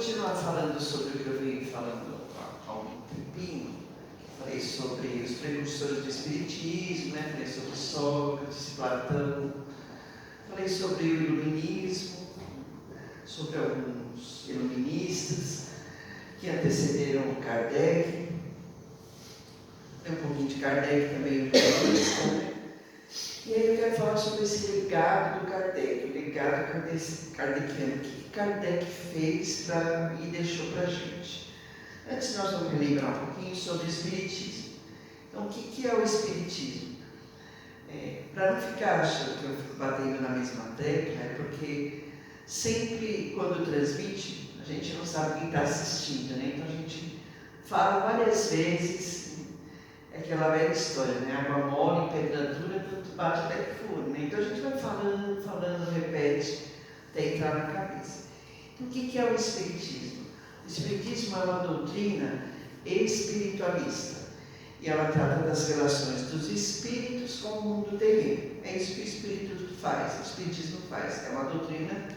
continuar falando sobre o que eu venho falando há um tempinho. Falei sobre os precursores do Espiritismo, né? Falei sobre Sócrates, Platão, falei sobre o Iluminismo, sobre alguns iluministas que antecederam Kardec. Tem um pouquinho de Kardec também, o iluminista, né? E aí eu quero falar sobre esse legado do Kardec, o legado kardeciano, o que Kardec fez e deixou para a gente. Antes nós vamos lembrar um pouquinho sobre o Espiritismo. Então, o que é o Espiritismo? Para não ficar achando que eu fico batendo na mesma tecla, é porque sempre quando transmite, a gente não sabe quem está assistindo, né? Então a gente fala várias vezes. É aquela velha história, né? Água mole, pedra dura, tanto bate até que for, né? Então a gente vai falando, repete, até entrar na cabeça. Então, o que é o Espiritismo? O Espiritismo é uma doutrina espiritualista. E ela trata das relações dos espíritos com o mundo terreno. É isso que o Espiritismo faz, o Espiritismo faz. É uma doutrina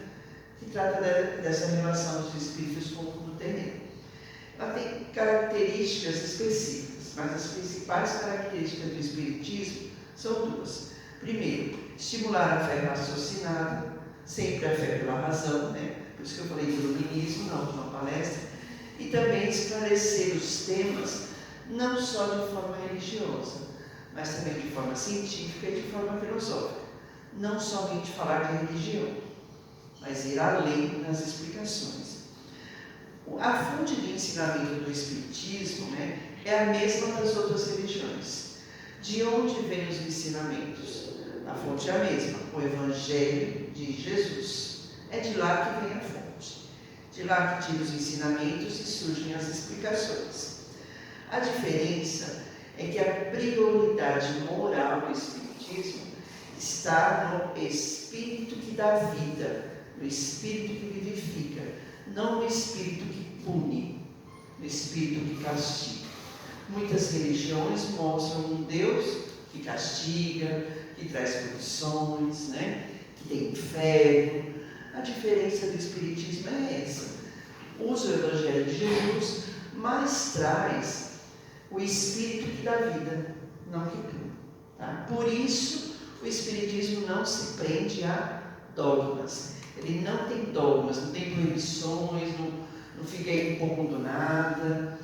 que trata dessa relação dos espíritos com o mundo terreno. Ela tem características específicas. Mas as principais características do Espiritismo são duas. Primeiro, estimular a fé raciocinada, sempre a fé pela razão, né? Por isso que eu falei do iluminismo na última palestra. E também esclarecer os temas, não só de forma religiosa, mas também de forma científica e de forma filosófica. Não somente falar de religião, mas ir além nas explicações. A fonte de ensinamento do Espiritismo, né, é a mesma das outras religiões. De onde vêm os ensinamentos? A fonte é a mesma, o Evangelho de Jesus. É de lá que vem a fonte. De lá que tira os ensinamentos e surgem as explicações. A diferença é que a prioridade moral do Espiritismo está no Espírito que dá vida, no Espírito que vivifica, não no Espírito que pune, no Espírito que castiga. Muitas religiões mostram um Deus que castiga, que traz punições, né? Que tem inferno. A diferença do Espiritismo é essa. Usa o Evangelho de Jesus, mas traz o Espírito que dá vida, não que pune. Tá? Por isso, o Espiritismo não se prende a dogmas. Ele não tem dogmas, não tem proibições, não fica impondo nada.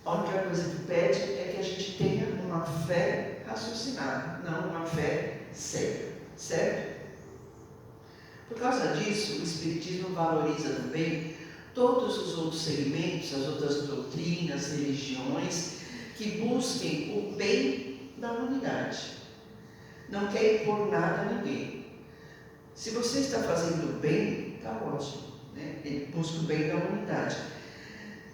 A única coisa que pede é que a gente tenha uma fé raciocinada, não uma fé cega, certo? Por causa disso, o Espiritismo valoriza também todos os outros segmentos, as outras doutrinas, religiões, que busquem o bem da humanidade. Não quer impor nada a ninguém. Se você está fazendo bem, está ótimo, né? Ele busca o bem da humanidade.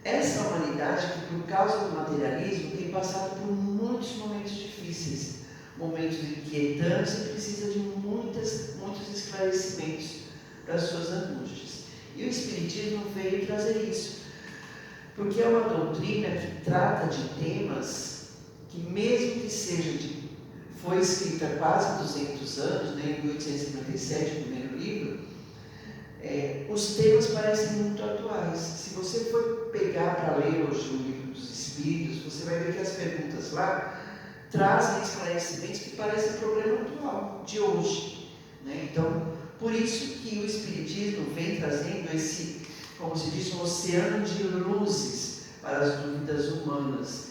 Essa humanidade que, por causa do materialismo, tem passado por muitos momentos difíceis, momentos inquietantes e precisa de muitos esclarecimentos para as suas angústias. E o Espiritismo veio trazer isso, porque é uma doutrina que trata de temas que, mesmo que foi escrita há quase 200 anos, né, em 1857, o primeiro livro, os temas parecem muito atuais. Se você for pegar para ler hoje o livro dos Espíritos, você vai ver que as perguntas lá trazem esclarecimentos que parecem problema atual, de hoje, né? Então, por isso que o Espiritismo vem trazendo esse, como se diz, um oceano de luzes para as dúvidas humanas.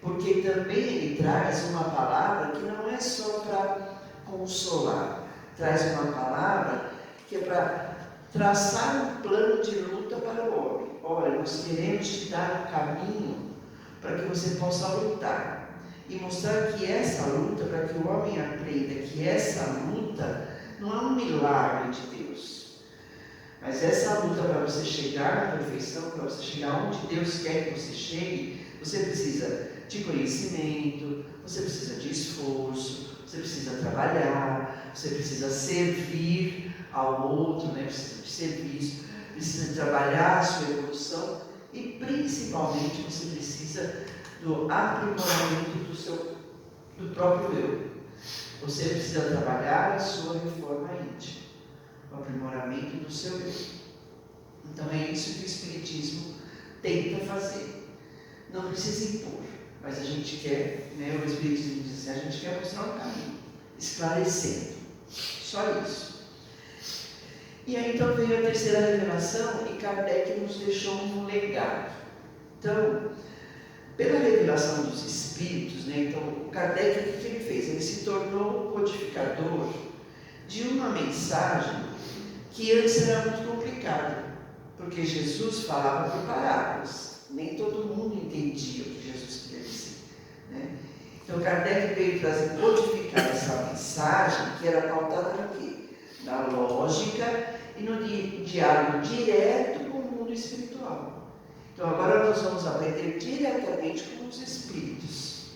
Porque também ele traz uma palavra que não é só para consolar, traz uma palavra que é para traçar um plano de luta para o homem. Olha, nós queremos te dar um caminho para que você possa lutar e mostrar que essa luta, para que o homem aprenda que essa luta não é um milagre de Deus, mas essa luta para você chegar na perfeição, para você chegar onde Deus quer que você chegue, você precisa de conhecimento, você precisa de esforço, você precisa trabalhar, você precisa servir ao outro, né? Precisa de serviço, precisa trabalhar a sua evolução e principalmente você precisa do aprimoramento do próprio eu. Você precisa trabalhar a sua reforma íntima, o aprimoramento do seu eu. Então é isso que o Espiritismo tenta fazer. Não precisa impor, mas a gente quer, né, o Espiritismo diz assim, a gente quer mostrar um caminho, esclarecendo. Só isso. E aí então veio a terceira revelação e Kardec nos deixou um legado. Então, pela revelação dos Espíritos, né, então o Kardec, o que ele fez? Ele se tornou codificador de uma mensagem que antes era muito complicada, porque Jesus falava por parábolas, nem todo mundo entendia o que Jesus queria dizer, né? Então Kardec veio trazer, codificar essa mensagem que era pautada no quê? Na lógica e no diálogo direto com o mundo espiritual. Então agora nós vamos aprender diretamente com os Espíritos.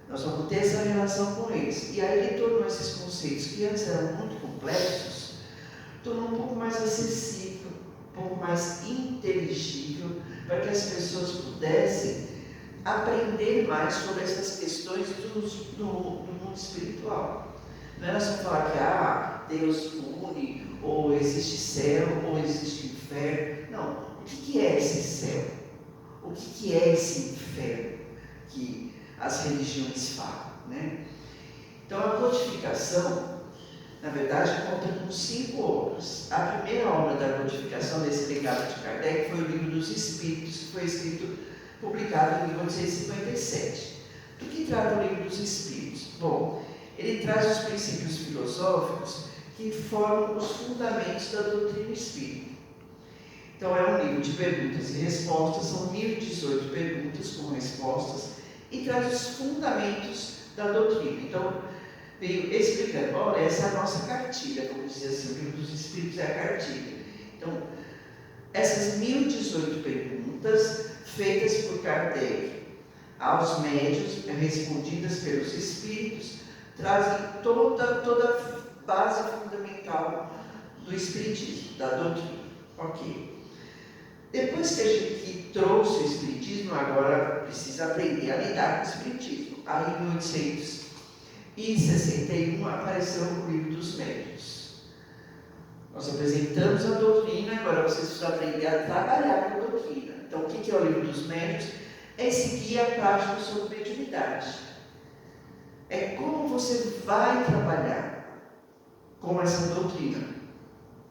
Nós vamos ter essa relação com eles. E aí ele tornou esses conceitos que antes eram muito complexos, tornou um pouco mais acessível, um pouco mais inteligível, para que as pessoas pudessem aprender mais sobre essas questões do mundo espiritual. Não era só falar que Deus une, ou existe céu, ou existe inferno. Não. O que é esse céu? O que é esse inferno que as religiões falam, né? Então a codificação, na verdade, conta com 5 obras. A primeira obra da codificação desse legado de Kardec foi o Livro dos Espíritos, que foi escrito, publicado em 1857. Do que trata o Livro dos Espíritos? Bom, ele traz os princípios filosóficos que formam os fundamentos da doutrina espírita. Então é um livro de perguntas e respostas, são 1018 perguntas com respostas, e traz os fundamentos da doutrina. Então, veio explicando, olha, essa é a nossa cartilha, vamos dizer assim, o Livro dos Espíritos é a cartilha. Então, essas 1018 perguntas, feitas por Kardec aos médiuns, respondidas pelos Espíritos, trazem toda a base fundamental do Espiritismo, da doutrina. Ok. Depois que a gente trouxe o Espiritismo, agora precisa aprender a lidar com o Espiritismo. Aí em 1861 apareceu o Livro dos Médiuns. Nós apresentamos a doutrina, agora vocês precisam aprender a trabalhar com a doutrina. Então o que é o Livro dos Médiuns? É esse guia prático sobre mediunidade. É como você vai trabalhar com essa doutrina,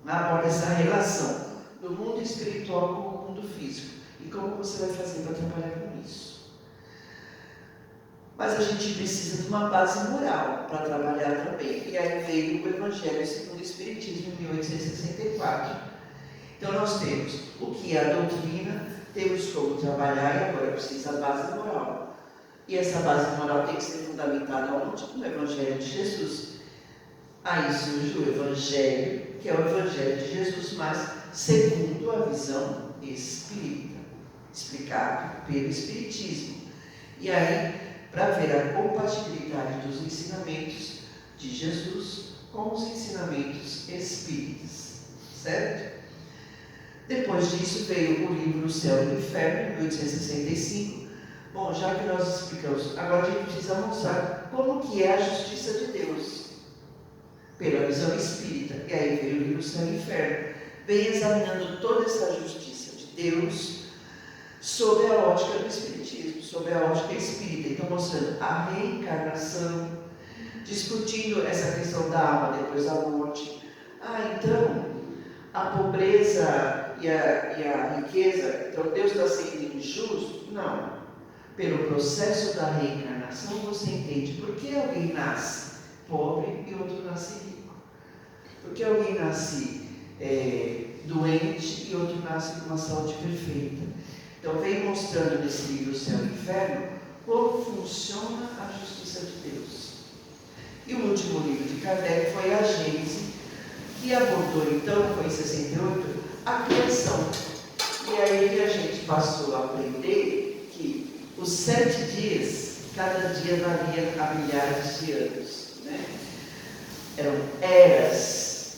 aborda essa relação do mundo espiritual com o mundo físico e como você vai fazer para trabalhar com isso. Mas a gente precisa de uma base moral para trabalhar também. E aí veio o Evangelho segundo o Espiritismo em 1864. Então nós temos o que é a doutrina, temos como trabalhar e agora precisa a base moral. E essa base moral tem que ser fundamentada no Evangelho de Jesus. Aí surge o Evangelho, que é o Evangelho de Jesus, mas segundo a visão espírita, explicado pelo Espiritismo. E aí, para ver a compatibilidade dos ensinamentos de Jesus com os ensinamentos espíritas, certo? Depois disso veio o livro O Céu e o Inferno, em 1865. Bom, já que nós explicamos, agora a gente precisa mostrar como que é a justiça de Deus, pela visão espírita. E aí veio o livro O Céu e o Inferno, vem examinando toda essa justiça de Deus sob a ótica do Espiritismo, sob a ótica espírita. Então mostrando a reencarnação, discutindo essa questão da alma depois da morte. Então, a pobreza e a riqueza, então Deus está sendo injusto? Não. Pelo processo da reencarnação, você entende por que alguém nasce pobre e outro nasce rico. Por que alguém nasce doente e outro nasce com uma saúde perfeita. Então vem mostrando nesse livro O Céu e o Inferno como funciona a justiça de Deus. E o último livro de Kardec foi a Gênese, que abordou então, foi em 68, a criação. E aí a gente passou a aprender que os 7 dias, cada dia valia a milhares de anos, né? Eram eras.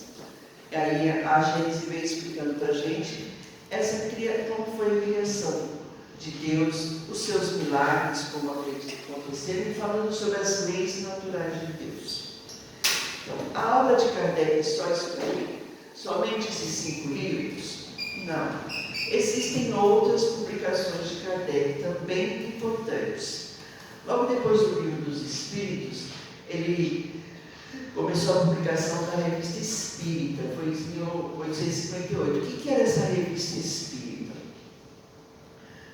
E aí a Gênese veio explicando para a gente como foi a criação de Deus, os seus milagres, como aconteceram, e falando sobre as leis naturais de Deus. Então, a obra de Kardec é só isso aí? Somente esses 5 livros? outras publicações de Kardec também importantes. Logo depois do Livro dos Espíritos, ele começou a publicação da Revista Espírita, foi em 1858. O que era essa Revista Espírita?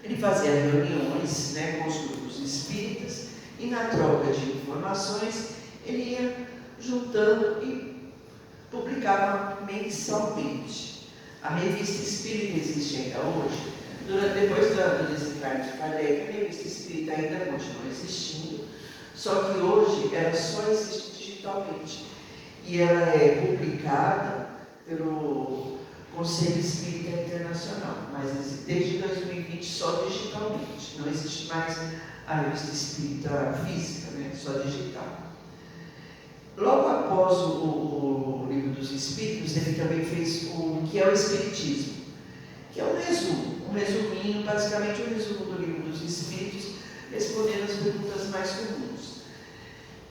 Ele fazia reuniões, né, com os grupos espíritas, e na troca de informações ele ia juntando e publicava mensalmente. A Revista Espírita existe ainda hoje. Depois do desencarne de Kardec, a Revista Espírita ainda continua existindo, só que hoje ela só existe digitalmente. E ela é publicada pelo Conselho Espírita Internacional, mas desde 2020 só digitalmente. Não existe mais a Revista Espírita física, né? Só digital. Logo após o Livro dos Espíritos, ele também fez o que é o Espiritismo, que é um resuminho, basicamente um resumo do Livro dos Espíritos, respondendo as perguntas mais comuns.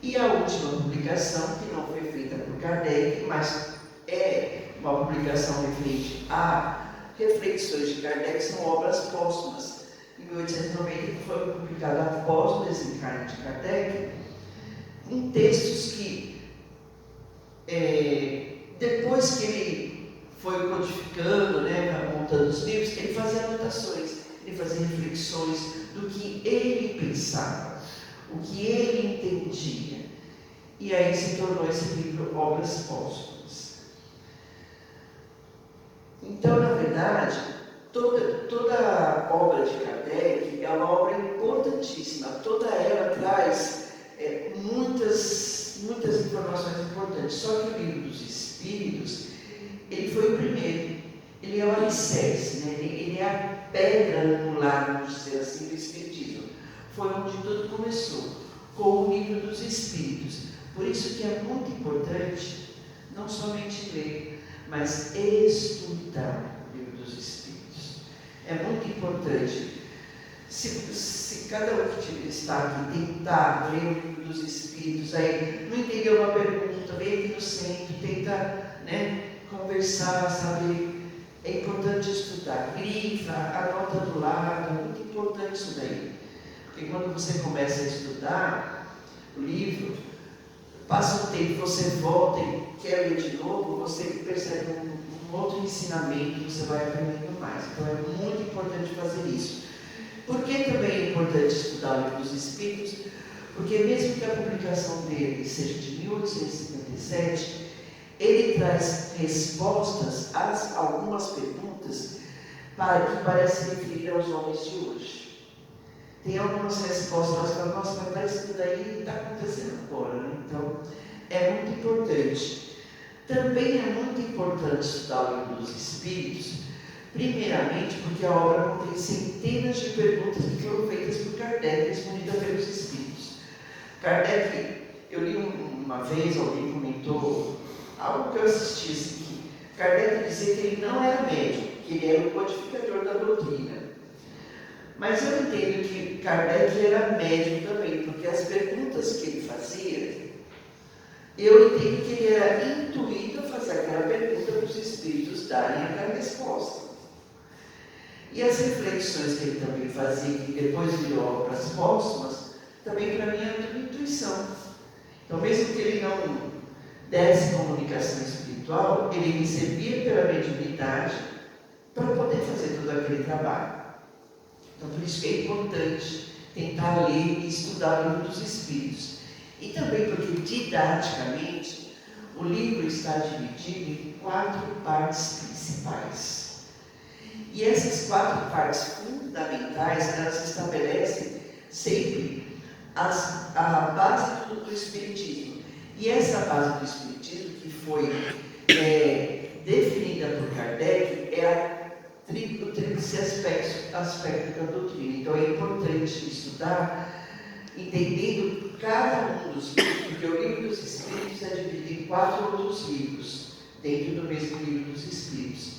E a última publicação, que não foi feita por Kardec, mas é uma publicação referente a reflexões de Kardec, são obras póstumas. Em 1890, que foi publicada após o desencarne de Kardec, em textos que, depois que ele foi codificando, né, montando os livros, ele fazia anotações, ele fazia reflexões do que ele pensava, o que ele entendia. E aí se tornou esse livro Obras Póstumas. Então, na verdade, toda a obra de Kardec é uma obra importantíssima. Toda ela traz muitas informações importantes. Só que o Livro dos Espíritos, ele foi o primeiro. Ele é o alicerce, né? Ele é a pedra angular, vamos dizer assim, do Espiritismo. Foi onde tudo começou, com o Livro dos Espíritos. Por isso que é muito importante não somente ler, mas estudar o Livro dos Espíritos. É muito importante. Se cada um que está aqui tentar ler o Livro dos Espíritos, aí não entendeu uma pergunta, vem aqui no centro, tenta, né, conversar, saber. É importante estudar, grifa, anota do lado, é muito importante isso daí. Porque quando você começa a estudar o livro, passa um tempo, você volta e quer ler de novo, você percebe um outro ensinamento, você vai aprendendo mais. Então é muito importante fazer isso. Por que também é importante estudar o Livro dos Espíritos? Porque mesmo que a publicação dele seja de 1857, ele traz respostas a algumas perguntas que parecem referir aos homens de hoje. Tem algumas respostas, nós falamos, nossa, mas parece que tudo aí está acontecendo agora, né? Então, é muito importante. Também é muito importante estudar o Livro dos Espíritos, primeiramente porque a obra contém centenas de perguntas que foram feitas por Kardec, respondidas pelos Espíritos. Kardec, eu li uma vez, alguém comentou, algo que eu assisti, assim, que Kardec dizia que ele não era médium, que ele era o codificador da doutrina. Mas eu entendo que Kardec era médium também, porque as perguntas que ele fazia, eu entendo que ele era intuído a fazer aquela pergunta para os espíritos darem aquela resposta. E as reflexões que ele também fazia, que depois virou obras póstumas, também para mim é uma intuição. Então, mesmo que ele não desse comunicação espiritual, ele recebia pela mediunidade para poder fazer todo aquele trabalho. Então, por isso que é importante tentar ler e estudar o Livro dos Espíritos. E também porque, didaticamente, o livro está dividido em 4 partes principais. E essas 4 partes fundamentais, elas estabelecem sempre a base do Espiritismo. E essa base do Espiritismo, que foi definida por Kardec, é o tríplice aspecto da doutrina. Então é importante estudar, entendendo cada um dos livros, porque o Livro dos Espíritos é dividido em 4 outros livros, dentro do mesmo Livro dos Espíritos.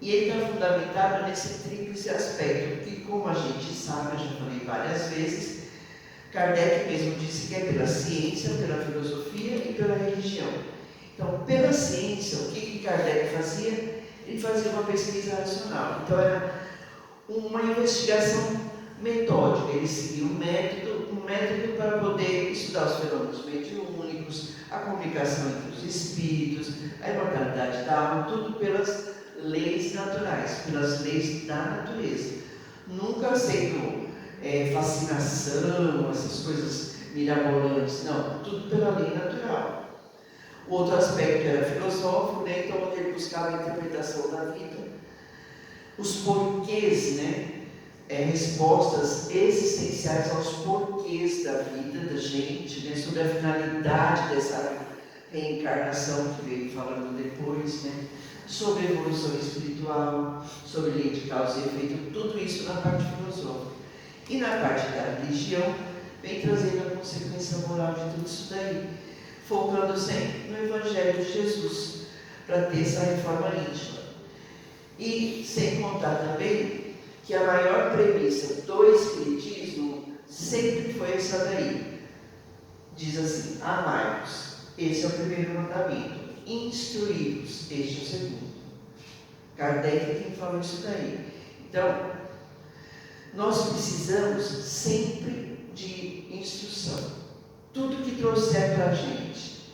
E ele está fundamentado nesse tríplice aspecto, que, como a gente sabe, eu já falei várias vezes, Kardec mesmo disse que é pela ciência, pela filosofia e pela religião. Então, pela ciência, o que Kardec fazia? Ele fazia uma pesquisa racional. Então, era uma investigação metódica. Ele seguiu um método para poder estudar os fenômenos mediúnicos, a comunicação entre os espíritos, a imortalidade da alma, tudo pelas leis naturais, pelas leis da natureza. Nunca aceitou fascinação, essas coisas mirabolantes, não, tudo pela lei natural. O outro aspecto era filosófico, né? Então ele buscava a interpretação da vida, os porquês, né? Respostas existenciais aos porquês da vida da gente, né? Sobre a finalidade dessa reencarnação que veio falando depois, né? Sobre a evolução espiritual, sobre lei de causa e efeito, tudo isso na parte filosófica. E na parte da religião, vem trazendo a consequência moral de tudo isso daí, focando sempre no Evangelho de Jesus, para ter essa reforma íntima. E sem contar também que a maior premissa do Espiritismo sempre foi essa daí. Diz assim: amai-vos, esse é o primeiro mandamento, instruí-vos, este é o segundo. Kardec é quem falou isso daí. Então, nós precisamos sempre de instrução. Tudo que trouxer para a gente,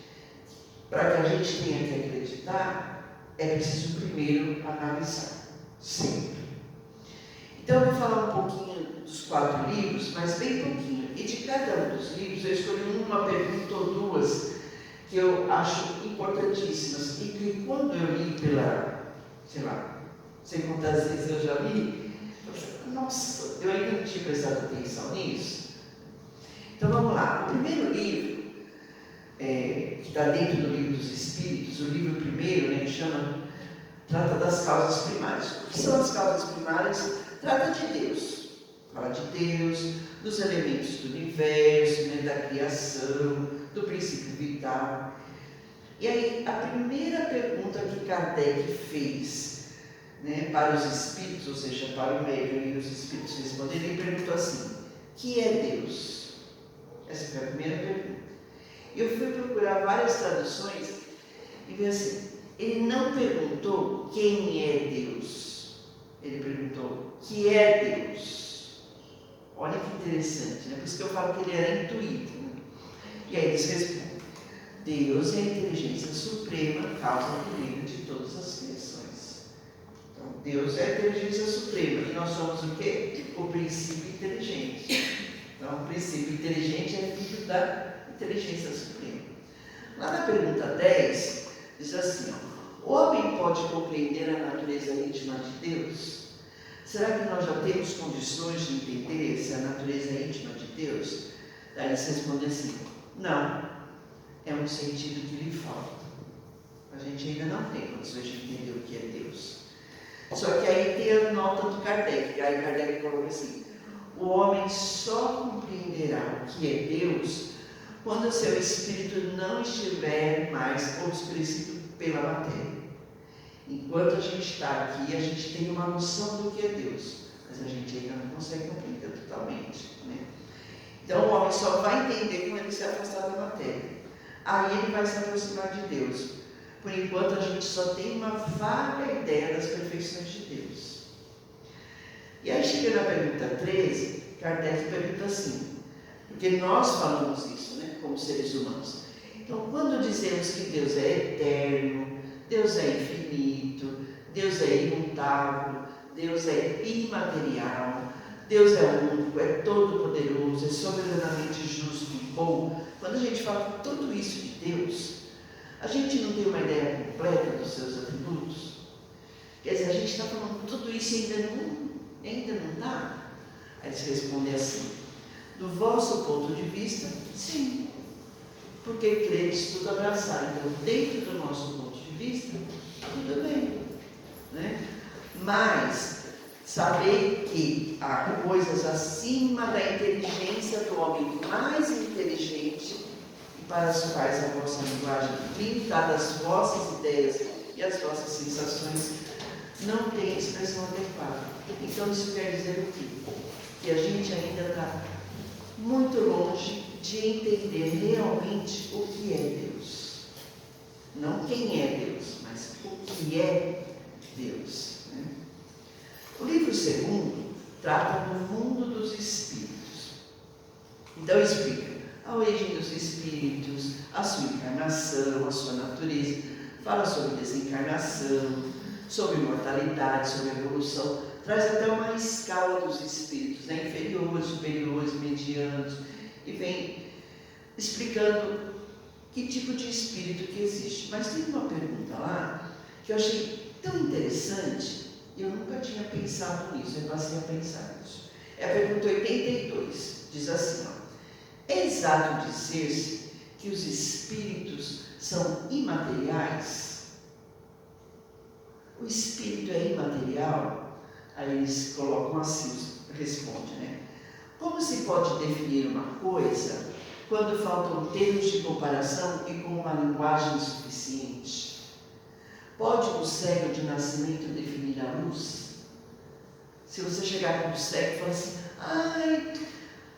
para que a gente tenha que acreditar, é preciso primeiro analisar. Sempre. Então, eu vou falar um pouquinho dos 4 livros, mas bem pouquinho. E de cada um dos livros, eu escolhi uma pergunta ou duas que eu acho importantíssimas. E que quando eu li pela, sei lá, sei quantas vezes eu já li, eu falei, nossa, eu ainda não tinha prestado atenção nisso. Então vamos lá. O primeiro livro, que está dentro do livro dos Espíritos, o livro primeiro, né, que trata das causas primárias. O que são as causas primárias? Trata de Deus. Fala de Deus, dos elementos do universo, né, da criação, do princípio vital. E aí, a primeira pergunta que Kardec fez, né, para os espíritos, ou seja, para o médium e os espíritos responderem, ele perguntou assim: que é Deus? Essa foi a primeira pergunta. Eu fui procurar várias traduções e vi assim: ele não perguntou quem é Deus, ele perguntou que é Deus. Olha que interessante, né? Por isso que eu falo que ele era intuído, né? E aí eles respondem: Deus é a inteligência suprema, causa primeira de todas as criações. Então, Deus é a inteligência suprema e nós somos o quê? O princípio inteligente. Então, o princípio inteligente é filho da inteligência suprema. Lá na pergunta 10, diz assim: ó, o homem pode compreender a natureza íntima de Deus? Será que nós já temos condições de entender essa natureza íntima de Deus? Daí eles respondem assim: não, é um sentido que lhe falta. A gente ainda não tem condições de entender o que é Deus. Só que aí tem a nota do Kardec. Aí Kardec coloca assim: o homem só compreenderá o que é Deus quando o seu espírito não estiver mais obscurecido pela matéria. Enquanto a gente está aqui, a gente tem uma noção do que é Deus, mas a gente ainda não consegue compreender totalmente, né? Então o homem só vai entender quando ele se afastar da matéria. Aí ele vai se aproximar de Deus. Por enquanto a gente só tem uma vaga ideia das perfeições de Deus. E aí chega na pergunta 13, Kardec pergunta assim, porque nós falamos isso, né, como seres humanos. Então, quando dizemos que Deus é eterno, Deus é infinito, Deus é imutável, Deus é imaterial, Deus é único, é todo-poderoso, é soberanamente justo e bom. Quando a gente fala tudo isso de Deus, a gente não tem uma ideia completa dos seus atributos. Quer dizer, a gente está falando tudo isso e ainda não dá. Aí eles respondem assim: do vosso ponto de vista, sim, porque credes tudo abraçar. Então, dentro do nosso ponto de vista, tudo bem, né? Mas saber que há coisas acima da inteligência do homem mais inteligente, e para as quais a vossa linguagem limitada às vossas ideias e às vossas sensações não tem expressão adequada. Então isso quer dizer o quê? Que a gente ainda está muito longe de entender realmente o que é Deus. Não quem é Deus, mas o que é Deus, né? O livro segundo trata do mundo dos espíritos. Então explica a origem dos espíritos, a sua encarnação, a sua natureza, fala sobre desencarnação, sobre mortalidade, sobre evolução, traz até uma escala dos espíritos, né? Inferiores, superiores, medianos, e vem explicando que tipo de espírito que existe. Mas tem uma pergunta lá que eu achei tão interessante e eu nunca tinha pensado nisso, eu passei a pensar nisso. É a pergunta 82, diz assim, ó: é exato dizer-se que os espíritos são imateriais? O espírito é imaterial? Aí eles colocam assim, responde, né? Como se pode definir uma coisa quando faltam termos de comparação e com uma linguagem insuficiente? Pode um cego de nascimento definir a luz? Se você chegar para o cego e falar assim, ai,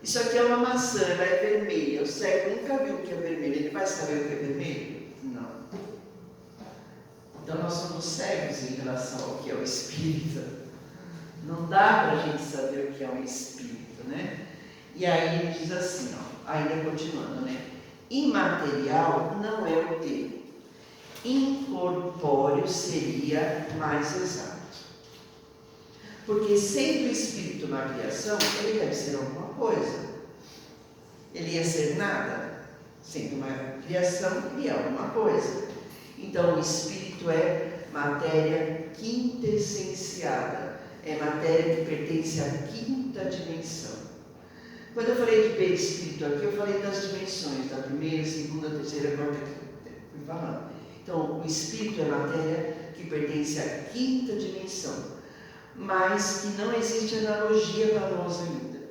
isso aqui é uma maçã, ela é vermelha, o cego nunca viu o que é vermelho, ele vai saber o que é vermelho? Não. Então nós somos cegos em relação ao que é o espírito. Não dá para a gente saber o que é um espírito, né? E aí ele diz assim, ó, ainda continuando, né? Imaterial não é o termo. Incorpóreo seria mais exato. Porque sendo o espírito na criação, ele deve ser alguma coisa. Ele ia ser nada. Sendo uma criação, ele é alguma coisa. Então o espírito é matéria quintessenciada. É matéria que pertence à quinta dimensão. Quando eu falei de perispírito aqui, eu falei das dimensões, da primeira, segunda, terceira, quarta, quinta. Fui falando. Então, o espírito é matéria que pertence à quinta dimensão, mas que não existe analogia para nós ainda.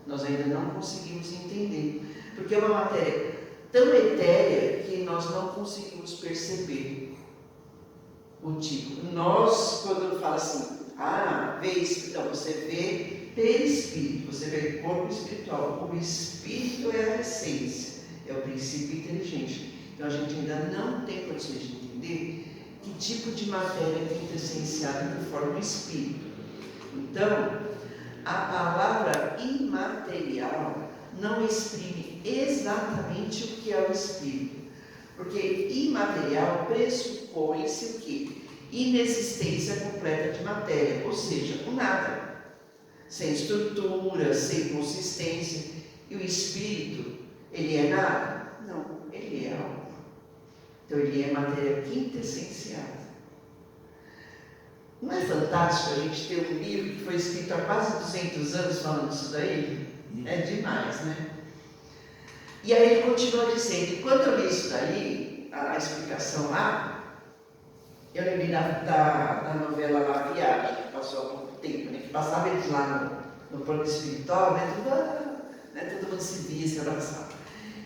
Nós ainda não conseguimos entender, porque é uma matéria tão etérea que nós não conseguimos perceber o tipo. Nós, quando fala assim, vê isso, então você vê perispírito, você vê corpo espiritual. O espírito é a essência, é o princípio inteligente. Então a gente ainda não tem condições de entender que tipo de matéria é quintessenciada que forma o espírito. Então, a palavra imaterial não exprime exatamente o que é o espírito, porque imaterial pressupõe-se o quê? Inexistência completa de matéria, ou seja, o nada, sem estrutura, sem consistência. E o espírito, ele é nada? Não, ele é algo. Então ele é matéria quintessenciada. Não é fantástico a gente ter um livro que foi escrito há quase 200 anos falando isso daí? É demais, né? E aí ele continua dizendo, quando eu li isso daí, a explicação lá, eu lembrei da novela lá, A Viagem, que passou há pouco tempo, né? Que passava eles lá no plano espiritual, né? Todo mundo se via, se abraçava.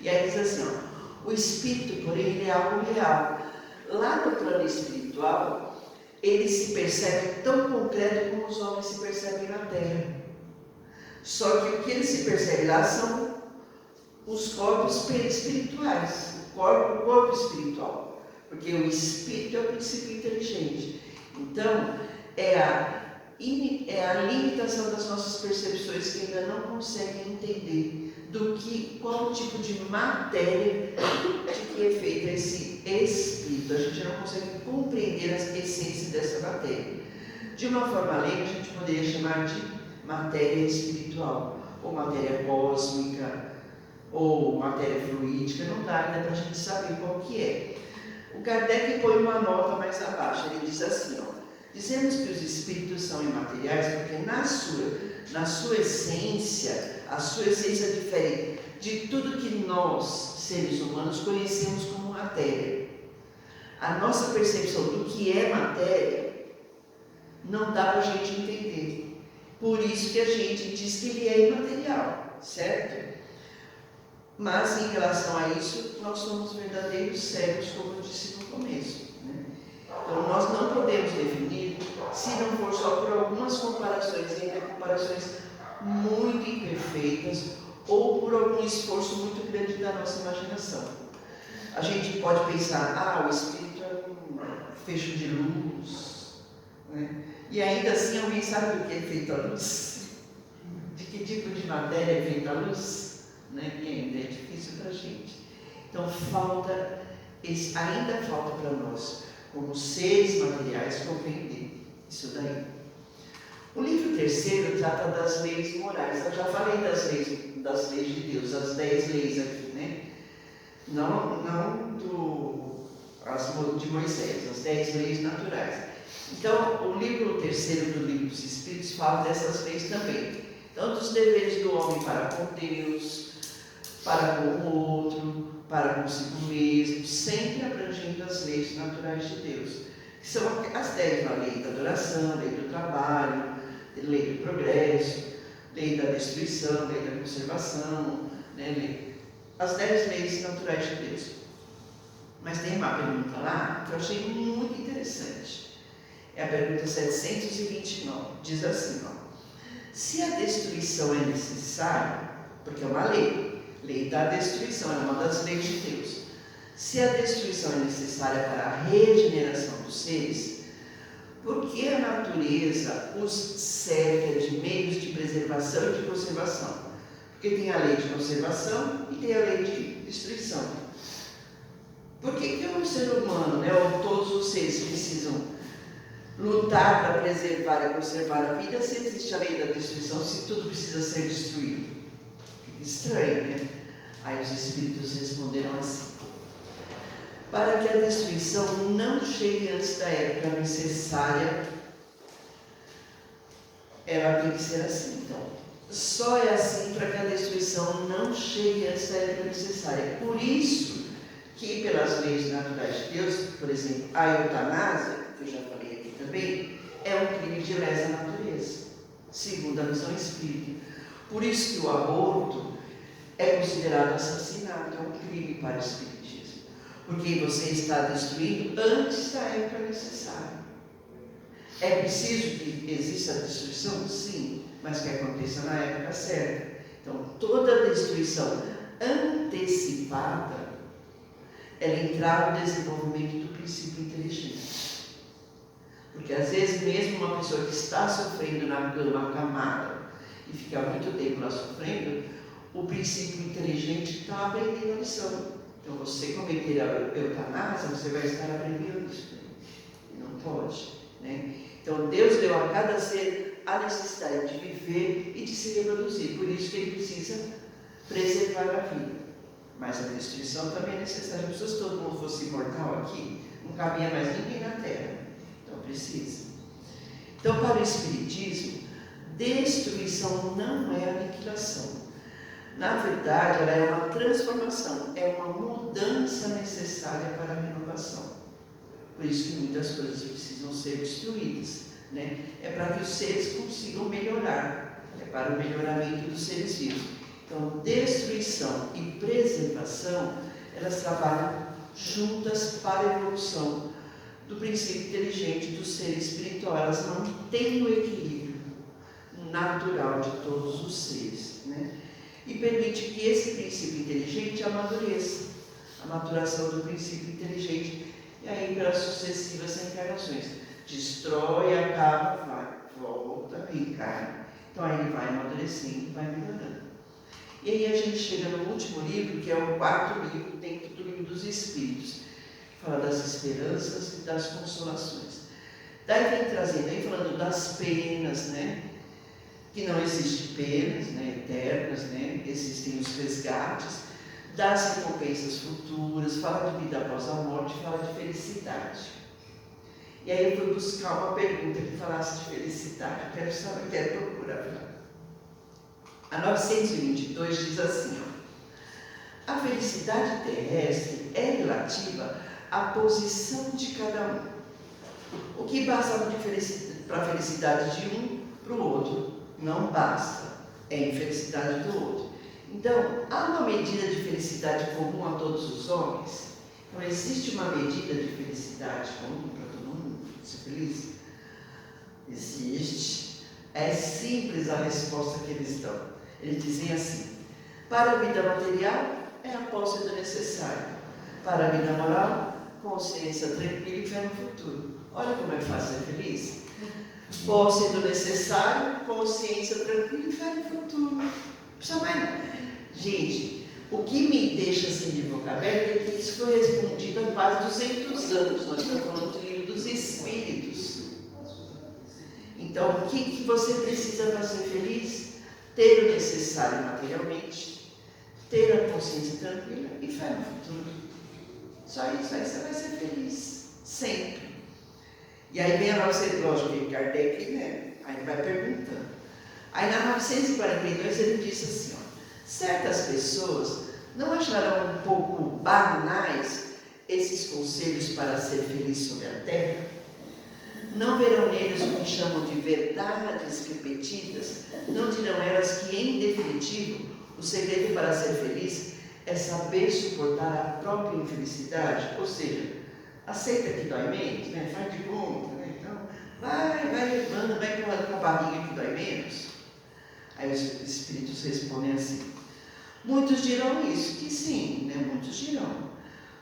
E aí diz assim, ó, o espírito, porém, ele é algo real. Lá no plano espiritual, ele se percebe tão concreto como os homens se percebem na Terra. Só que o que ele se percebe lá são os corpos espirituais, o corpo espiritual. Porque o espírito é o princípio inteligente. Então, é a limitação das nossas percepções que ainda não conseguem entender qual tipo de matéria de que é feito esse espírito. A gente não consegue compreender a essência dessa matéria. De uma forma leiga, a gente poderia chamar de matéria espiritual, ou matéria cósmica, ou matéria fluídica. Não dá ainda para a gente saber qual que é. O Kardec põe uma nota mais abaixo, ele diz assim, ó, dizemos que os espíritos são imateriais porque na sua essência, a sua essência difere de tudo que nós, seres humanos, conhecemos como matéria. A nossa percepção do que é matéria não dá para a gente entender. Por isso que a gente diz que ele é imaterial, certo? Mas, em relação a isso, nós somos verdadeiros cegos, como eu disse no começo, né? Então, nós não podemos definir se não for só por algumas comparações, e ainda comparações muito imperfeitas, ou por algum esforço muito grande da nossa imaginação. A gente pode pensar, o espírito é um fecho de luz, né? E ainda assim alguém sabe do que é feito a luz? Que tipo de matéria é feita a luz? Né? E ainda é difícil para a gente. Então ainda falta para nós, como seres materiais, compreender isso daí. O livro terceiro trata das leis morais. Eu já falei das leis de Deus, as 10 leis aqui, né? Não as de Moisés, as 10 leis naturais. Então, o livro terceiro do livro dos Espíritos fala dessas leis também. Então, dos deveres do homem para com Deus, para com o outro, para consigo mesmo, sempre abrangendo as leis naturais de Deus, que são as 10, a lei da adoração, lei do trabalho, lei do progresso, lei da destruição, lei da conservação, né? As 10 leis naturais de Deus. Mas tem uma pergunta lá que eu achei muito interessante. É a pergunta 729. Diz assim, ó: se a destruição é necessária, porque é uma lei da destruição, é uma das leis de Deus. Se a destruição é necessária para a regeneração dos seres, por que a natureza os cerca de meios de preservação e de conservação? Porque tem a lei de conservação e tem a lei de destruição. Por que o ser humano, né, ou todos os seres precisam lutar para preservar e conservar a vida se existe a lei da destruição, se tudo precisa ser destruído? Fica estranho, né? Aí os Espíritos responderam assim: para que a destruição não chegue antes da época necessária, ela tem que ser assim. Então, só é assim para que a destruição não chegue antes da época necessária. Por isso que, pelas leis naturais de Deus, por exemplo, a eutanásia, que eu já falei aqui também, é um crime de lesa natureza, segundo a visão espírita. Por isso que o aborto é considerado assassinato, é um crime para o espiritismo, porque você está destruindo antes da época necessária. É preciso que exista a destruição? Sim, mas que aconteça na época certa. Então, toda destruição antecipada, ela entrava no desenvolvimento do princípio inteligente. Porque às vezes mesmo uma pessoa que está sofrendo na cama acamada e fica muito tempo lá sofrendo, o princípio inteligente está aprendendo a lição. Então, você cometer a eutanásia, você vai estar aprendendo isso. E não pode, né? Então, Deus deu a cada ser a necessidade de viver e de se reproduzir. Por isso que ele precisa preservar a vida. Mas a destruição também é necessária. Se todo mundo fosse imortal aqui, não cabia mais ninguém na Terra. Então, precisa. Então, para o Espiritismo, destruição não é aniquilação. Na verdade, ela é uma transformação, é uma mudança necessária para a renovação. Por isso que muitas coisas precisam ser destruídas, né? É para que os seres consigam melhorar, é para o melhoramento dos seres vivos. Então, destruição e preservação, elas trabalham juntas para a evolução do princípio inteligente do ser espiritual. Elas mantêm o equilíbrio natural de todos os seres, né? E permite que esse princípio inteligente amadureça, a maturação do princípio inteligente, e aí pelas sucessivas encarnações, destrói, acaba, vai, volta, reencarna. Então aí ele vai amadurecendo, vai melhorando. E aí a gente chega no último livro, que é o 4º livro dentro do livro dos Espíritos, que fala das esperanças e das consolações. Daí vem trazendo, aí falando das penas, né? Que não existem penas, né, eternas, né? Existem os resgates, das recompensas futuras, fala de vida após a morte, fala de felicidade. E aí eu fui buscar uma pergunta que falasse de felicidade, quero saber, quero procurar. A 922 diz assim, ó: a felicidade terrestre é relativa à posição de cada um. O que basta para a felicidade de um para o outro não basta, é a infelicidade do outro. Então, há uma medida de felicidade comum a todos os homens? Não existe uma medida de felicidade comum para todo mundo ser feliz? Existe. É simples a resposta que eles dão. Eles dizem assim: para a vida material, é a posse do necessário. Para a vida moral, consciência tranquila e fé no futuro. Olha como é fácil ser feliz. for sendo necessário, consciência tranquila e fé no futuro. Não precisa mais nada. Gente, o que me deixa assim de boca aberta é que isso foi respondido há quase 200 anos. Nós estamos falando do livro dos Espíritos. Então, o que você precisa para ser feliz? Ter o necessário materialmente, ter a consciência tranquila e fé no futuro. Só isso, aí você vai ser feliz. Sempre. E aí vem a nossa, lógico que Kardec, né? Aí vai perguntando. Aí na 942 ele disse assim, ó, certas pessoas não acharão um pouco banais esses conselhos para ser feliz sobre a terra? Não verão neles o que chamam de verdades repetidas? Não dirão elas que, em definitivo, o segredo para ser feliz é saber suportar a própria infelicidade? Ou seja, aceita que dói menos, né? Faz de conta, né? Então, vai levando, vai com a barriga que dói menos. Aí os espíritos respondem assim, muitos dirão isso, que sim, né? Muitos dirão,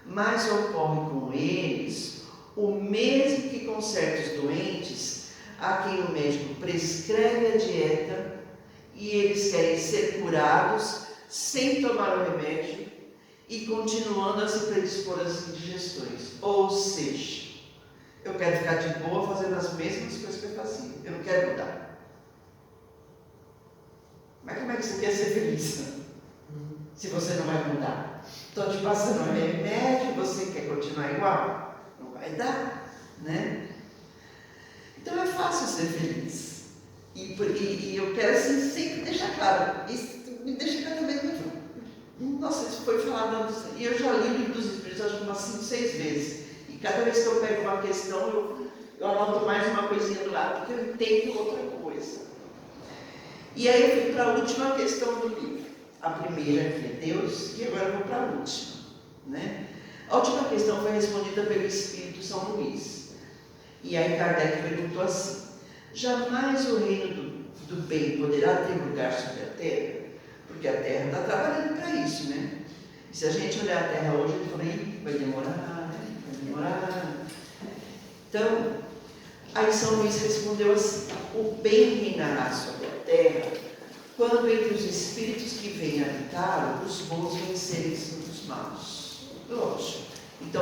mas ocorre com eles o mesmo que com certos doentes, a quem o médico prescreve a dieta e eles querem ser curados sem tomar o remédio e continuando a se predispor às indigestões. Ou seja, eu quero ficar de boa fazendo as mesmas coisas que eu fazia, eu não quero mudar. Mas como é que você quer ser feliz se você não vai mudar? Estou te passando um remédio, você quer continuar igual? Não vai dar, né? Então é fácil ser feliz. E eu quero assim, sempre deixar claro, isso me deixa cada vez mais. Nossa, isso foi falado antes, e eu já li o livro dos Espíritos, acho que umas 5, 6 vezes. E cada vez que eu pego uma questão, eu anoto mais uma coisinha do lado, porque eu entendo outra coisa. E aí eu fui para a última questão do livro. A primeira que é Deus, e agora eu vou para a última, né? A última questão foi respondida pelo Espírito São Luís. E aí Kardec perguntou assim, jamais o reino do bem poderá ter lugar sobre a terra? Porque a terra está trabalhando para isso, né? E se a gente olhar a terra hoje, eu falei, vai demorar, né? Vai demorar. Então, aí São Luís respondeu assim, o bem reinará sobre a terra quando entre os espíritos que vêm habitá-lo, os bons vencerem sobre os maus. Lógico.